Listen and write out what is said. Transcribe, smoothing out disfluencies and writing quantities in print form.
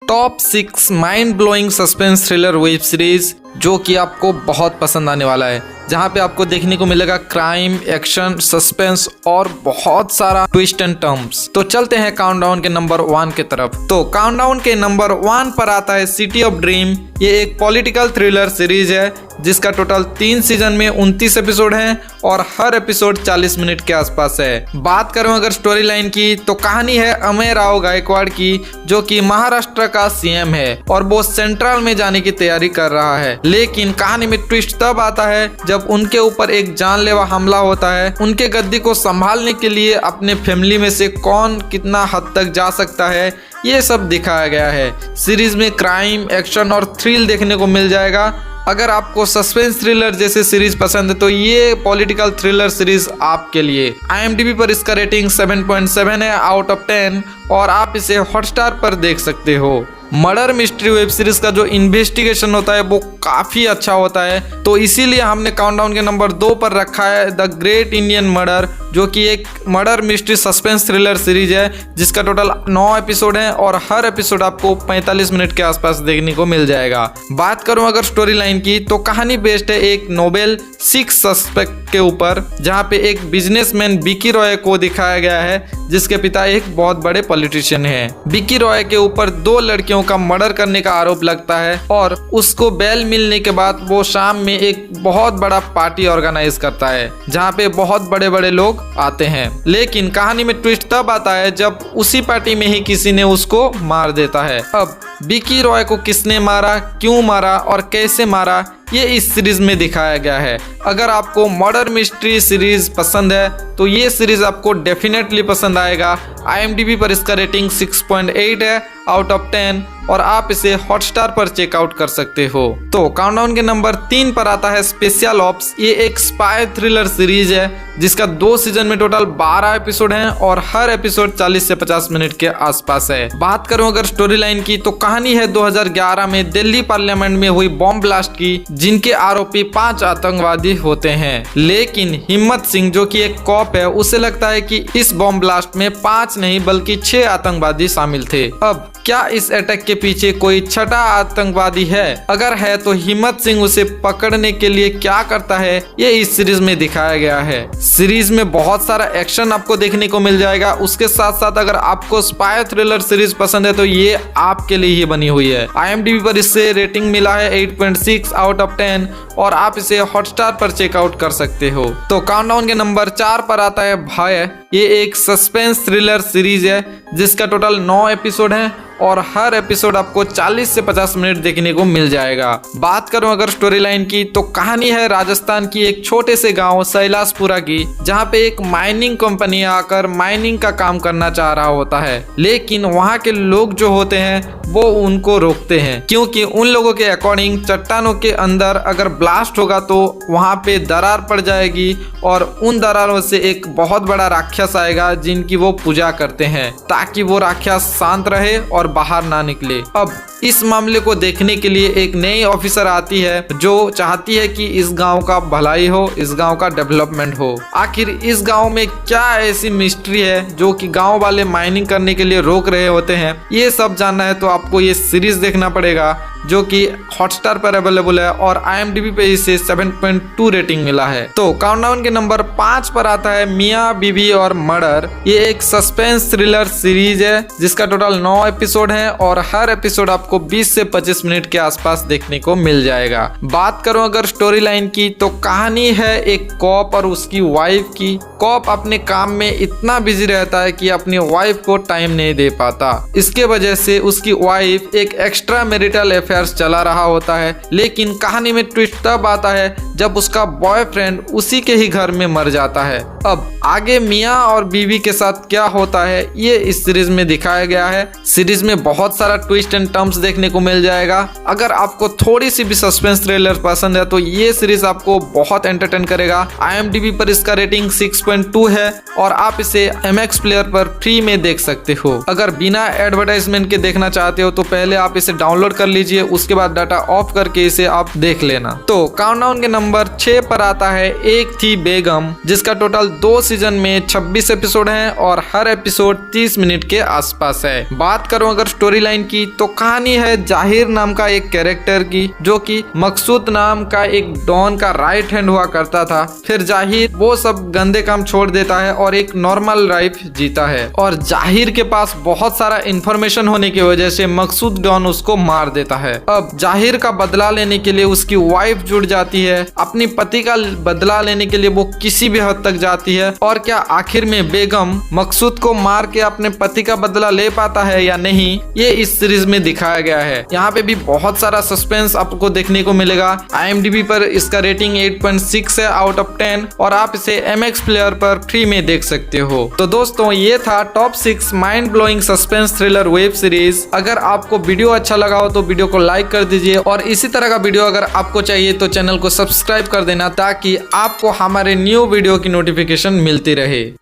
Top 6 mind blowing suspense thriller web series जो कि आपको बहुत पसंद आने वाला है, जहां पे आपको देखने को मिलेगा क्राइम, एक्शन, सस्पेंस और बहुत सारा ट्विस्ट एंड टर्म्स। तो चलते हैं काउंटडाउन के नंबर 1 की तरफ। तो काउंटडाउन के नंबर 1 पर आता है सिटी ऑफ ड्रीम। ये एक पॉलिटिकल थ्रिलर सीरीज है जिसका टोटल 3 सीजन में 29 एपिसोड हैं और हर एपिसोड 40 मिनट के आसपास है। बात करूं अगर स्टोरी लाइन की तो कहानी है अमेय राव गायकवाड़ की, जो कि महाराष्ट्र का सीएम है और वो सेंट्रल में जाने की तैयारी कर रहा है। लेकिन कहानी में ट्विस्ट तब आता है जब उनके ऊपर एक जानलेवा हमला होता है। उनके गद्दी को संभालने के लिए अपने फैमिली में से कौन कितना हद तक जा सकता है, ये सब दिखाया गया है। सीरीज में क्राइम, एक्शन और थ्रिल देखने को मिल जाएगा। अगर आपको सस्पेंस थ्रिलर जैसे सीरीज पसंद है तो ये पॉलिटिकल थ्रिलर सीरीज आपके लिए। IMDb पर इसका रेटिंग 7.7 है आउट ऑफ 10 और आप इसे हॉटस्टार पर देख सकते हो। मर्डर मिस्ट्री वेब सीरीज का जो इन्वेस्टिगेशन होता है वो काफी अच्छा होता है, तो इसीलिए हमने काउंटडाउन के नंबर 2 पर रखा है द ग्रेट इंडियन मर्डर, जो कि एक murder mystery suspense thriller series है जिसका टोटल 9 एपिसोड है और हर एपिसोड आपको 45 मिनट के आसपास देखने को मिल जाएगा। बात करूं अगर स्टोरी लाइन की तो कहानी बेस्ड है एक नोबेल 6 सस्पेक्ट के ऊपर, जहां पे एक बिजनेसमैन बिकी रॉय को दिखाया गया है जिसके पिता एक बहुत बड़े पॉलिटिशियन हैं। बिकी रॉय के ऊपर 2 लड़कियों का मर्डर करने का आरोप लगता है और उसको बेल मिलने के बाद वो शाम में एक बहुत बड़ा पार्टी ऑर्गेनाइज करता है जहां पे बहुत बड़े बड़े लोग आते हैं। लेकिन कहानी में ट्विस्ट तब आता है जब उसी पार्टी में ही किसी ने उसको मार देता है। अब बिकी रॉय को किसने मारा, क्यों मारा और कैसे मारा, ये इस सीरीज में दिखाया गया है। अगर आपको मर्डर मिस्ट्री सीरीज पसंद है तो ये सीरीज आपको डेफिनेटली पसंद आएगा। IMDb पर इसका रेटिंग 6.8 है आउट ऑफ 10 और आप इसे हॉटस्टार पर चेकआउट कर सकते हो। तो काउंटडाउन के नंबर 3 पर आता है स्पेशल ऑप्स। ये एक स्पाई थ्रिलर सीरीज है जिसका 2 सीजन में टोटल 12 एपिसोड हैं और हर एपिसोड 40 से 50 मिनट के आसपास है। बात करूं अगर स्टोरी लाइन की तो कहानी है 2011 में दिल्ली पार्लियामेंट में हुई बॉम्ब ब्लास्ट की, जिनके आरोपी 5 आतंकवादी होते हैं। लेकिन हिम्मत सिंह जो कि एक कॉप है, उसे लगता है कि इस बॉम्ब ब्लास्ट में 5 नहीं बल्कि 6 आतंकवादी शामिल थे। अब क्या इस अटैक के पीछे कोई छठा आतंकवादी है? अगर है तो हिम्मत सिंह उसे पकड़ने के लिए क्या करता है, ये इस सीरीज में दिखाया गया है। सीरीज में बहुत सारा एक्शन आपको देखने को मिल जाएगा। उसके साथ साथ अगर आपको स्पाई थ्रिलर सीरीज पसंद है तो ये आपके लिए ही बनी हुई है। IMDb पर इससे रेटिंग मिला है 8.6 आउट ऑफ 10 और आप इसे हॉटस्टार पर चेकआउट कर सकते हो। तो काउंटडाउन के नंबर 4 पर आता है भय। ये एक सस्पेंस थ्रिलर सीरीज है जिसका टोटल 9 एपिसोड है और हर एपिसोड आपको 40 से 50 मिनट देखने को मिल जाएगा। बात करूं अगर स्टोरी लाइन की तो कहानी है राजस्थान की एक छोटे से गांव सैलासपुरा की, जहां पे एक माइनिंग कंपनी आकर माइनिंग का काम करना चाह रहा होता है। लेकिन वहां के लोग जो होते हैं वो उनको रोकते हैं, क्योंकि उन लोगों के अकॉर्डिंग चट्टानों के अंदर अगर ब्लास्ट होगा तो वहां पे दरार पड़ जाएगी और उन दरारों से एक बहुत बड़ा राक्षस आएगा जिनकी वो पूजा करते हैं ताकि वो राक्षस शांत रहे और बाहर ना निकले। अब इस मामले को देखने के लिए एक नई ऑफिसर आती है जो चाहती है कि इस गांव का भलाई हो, इस गांव का डेवलपमेंट हो। आखिर इस गांव में क्या ऐसी मिस्ट्री है जो कि गांव वाले माइनिंग करने के लिए रोक रहे होते हैं, ये सब जानना है तो आपको ये सीरीज देखना पड़ेगा जो कि हॉटस्टार पर अवेलेबल है और IMDb पे इसे 7.2 रेटिंग मिला है। तो काउंटडाउन के नंबर 5 पर आता है मियां बीवी और मर्डर। ये एक सस्पेंस थ्रिलर सीरीज है जिसका टोटल 9 एपिसोड है और हर एपिसोड आपको 20 से 25 मिनट के आसपास देखने को मिल जाएगा। बात करूं अगर स्टोरी लाइन की तो कहानी है एक कॉप और उसकी वाइफ की। कॉप अपने काम में इतना बिजी रहता है कि अपनी वाइफ को टाइम नहीं दे पाता। इसके वजह से उसकी वाइफ एक एक्स्ट्रा मैरिटल अफेयर्स चला रहा होता है। लेकिन कहानी में ट्विस्ट तब आता है जब उसका बॉयफ्रेंड उसी के ही घर में मर जाता है। अब आगे मियां और बीवी के साथ क्या होता है ये इस सीरीज में दिखाया गया है। सीरीज में बहुत सारा ट्विस्ट एंड टर्म्स देखने को मिल जाएगा। अगर आपको थोड़ी सी भी सस्पेंस थ्रिलर पसंद है तो ये सीरीज आपको बहुत एंटरटेन करेगा। IMDb पर इसका रेटिंग 6.2 है और आप इसे MX प्लेयर पर फ्री में देख सकते हो। अगर बिना एडवर्टाइजमेंट के देखना चाहते हो तो पहले आप इसे डाउनलोड कर लीजिए, उसके बाद डाटा ऑफ करके इसे आप देख लेना। तो काउंटडाउन के नंबर नंबर 6 पर आता है एक थी बेगम, जिसका टोटल 2 सीजन में 26 एपिसोड हैं और हर एपिसोड 30 मिनट के आसपास है। बात करूं अगर स्टोरी लाइन की, तो कहानी है जाहिर नाम का एक कैरेक्टर की, जो कि मकसूद नाम का एक डॉन का राइट हैंड हुआ करता था। फिर जाहिर वो सब गंदे काम छोड़ देता है और एक नॉर्मल लाइफ जीता है, और जाहिर के पास बहुत सारा इंफॉर्मेशन होने की वजह से मकसूद डॉन उसको मार देता है। अब जाहिर का बदला लेने के लिए उसकी वाइफ जुड़ जाती है, अपनी पति का बदला लेने के लिए वो किसी भी हद तक जाती है, और क्या आखिर में बेगम मकसूद को मार के अपने पति का बदला ले पाता है या नहीं, ये इस सीरीज में दिखाया गया है। यहाँ पे भी बहुत सारा सस्पेंस आपको देखने को मिलेगा। IMDb पर इसका रेटिंग 8.6 है आउट ऑफ 10, और आप इसे MX प्लेयर पर फ्री में देख सकते हो। तो दोस्तों, ये था top 6 mind blowing suspense thriller web series. अगर आपको वीडियो अच्छा लगा हो तो वीडियो को लाइक कर दीजिए, और इसी तरह का वीडियो अगर आपको चाहिए तो चैनल को सब्सक्राइब कर देना, ताकि आपको हमारे न्यू वीडियो की नोटिफिकेशन मिलती रहे।